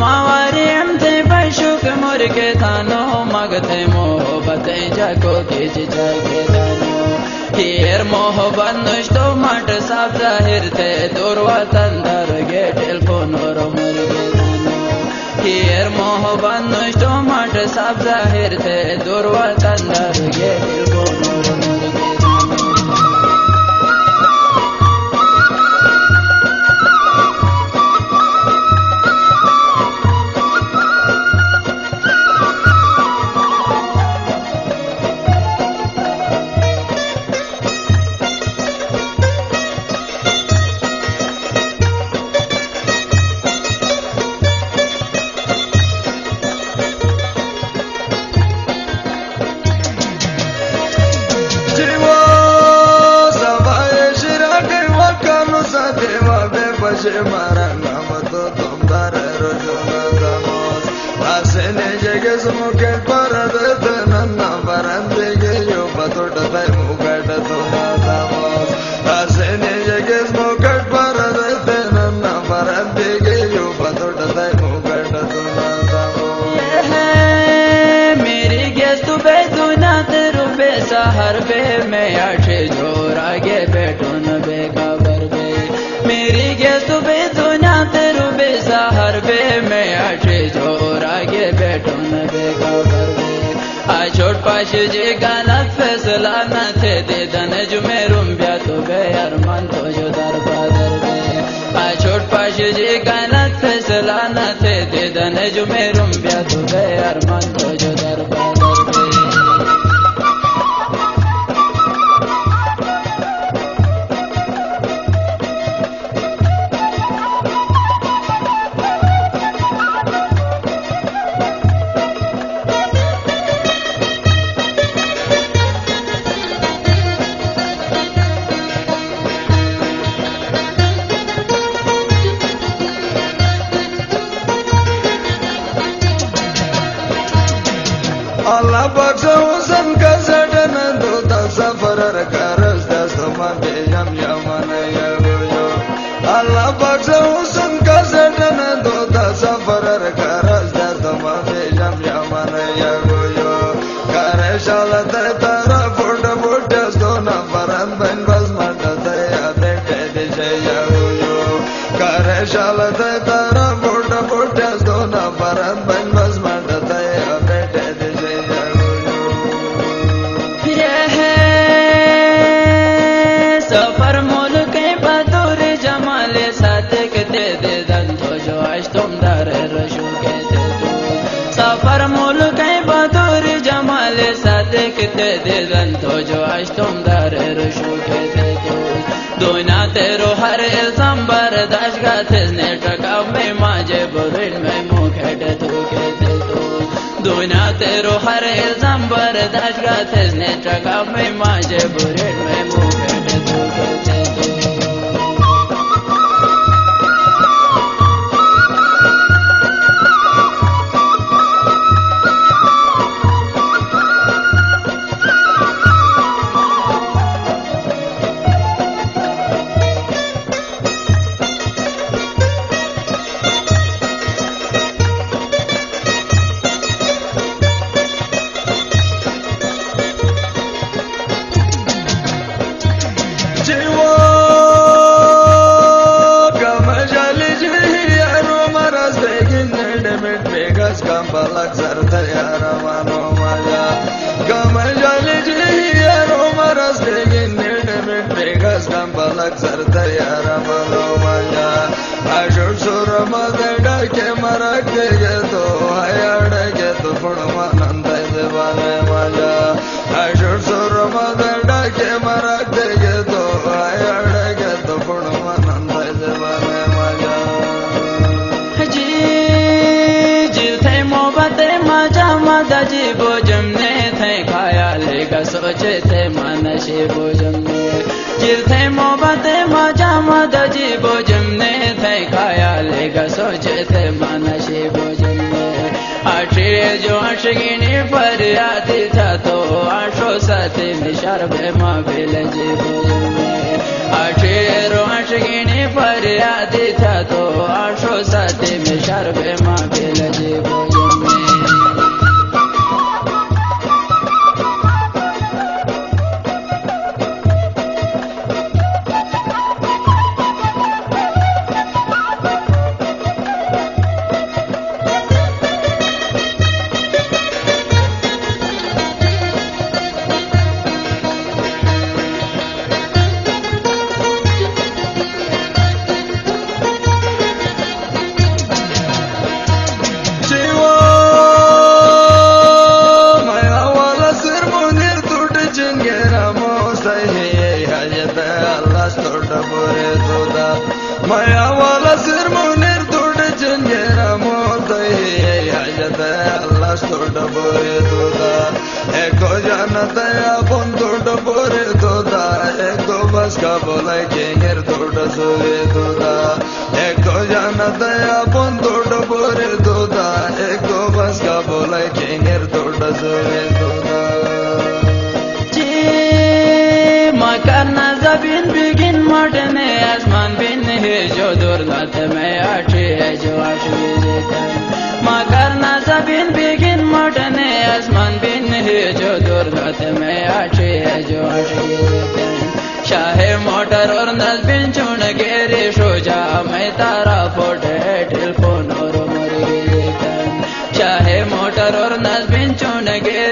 मावारी हमते बशुक मुर्गे थानो मगते मोहब्बत जाको किच जाके थानो हियर मोहब्बत नुश्तो मट सब जाहिर थे दुर्वा तंदर गे टेलीफोन और मुर्गे थानो हियर मोहब्बत नुश्तो मट सब जाहिर थे दुर्वा तंदर गे टेलीफोन और मुर्गे मारा नाम तो तुम दार रोजना दमोस आसने जगह मुके पर नन्ना बरंदे गयो बतोट तय मुकट तो दमोस आसने जगह मुके पर नन्ना बरंदे गयो बतोट तय मुकट तो दमोस मेरी गेस तू बेदुना तेरू बेसहर बे मैं आठे जोर आगे बैठो न बेखबर बे मेरी गेस तू बेदुना तेरू बेसहर बे मैं आठे जोर आगे बैठो न बेखबर बे आ छोट पाश जे गलत फैसला न थे दे दन जुमे रुम्बिया तो बे अरमान तो जो दर बदर बे आ छोट पाश जे गलत फैसला न थे दे दन जुमे रुम्बिया तो बे अरमान तो जो दर बदर बे Allah baksa usan kasadana dota safarar karas dastama bejam yamana ya goyo Allah baksa usan kasadana dota safarar karas dastama bejam yamana ya goyo kareshala tara foto fotos dona faran ben basmata ya bete de ya goyo kareshala tara foto fotos dona faran ben basmata ya bete सफर मोल के बदूर जमाले साथ के दे दन तो जो आज तुम दर रशु के दे दो सफर मोल के बदूर जमाले साथ के दे दन तो जो आज तुम दर रशु के दे दो दोना तेरो हर इल्जाम बर्दाश्त का थिजने टका में माजे बुरिन में मुखेट तू के दे दो दोना तेरो हर इल्जाम बर्दाश्त का थिजने टका में माजे बुरिन में मुखेट तू के दे दो balak sarta yara mano maja gamal jale jiyaro maras begin nedmet begas gam balak sarta yara mano maja ashur suramada ke marak ge to hayad ge to punma nanda devane maja ashur suramada ke marak ge to hayad ge to punma nanda devane maja दाजी भोजन ने थे खाया लेगा सोचे थे मानसी भोजन में जिल थे मोहब्बत मजा दाजी भोजन ने थे खाया लेगा सोचे थे मानसी भोजन में आठे जो आशगिनी पर आती था तो आशो साथी निशार बे माँ जी भोजन में आठे रो आशगिनी पर आती था तो आशो साथी निशार बे माँ दया बंधु डबोरे दोदा एक दो बस का बोला केंगर दोड़ा सोए दोदा एक दो जाना दया बंधु डबोरे दोदा एक दो बस का बोला केंगर दोड़ा सोए दोदा मकरना जबीन बिगिन मटने आसमान बिन है जो दुर्लत में आठे है जो आठवी मकरना जबीन बिगिन मटने आसमान बिन है जो दुर्लत में आठे है जो आठवी शाहे मोटर और नजबिन चुन गेरे सोजा मैं तारा फोटे टेलीफोन और मर गए शाहे मोटर और नजबिन चुन गे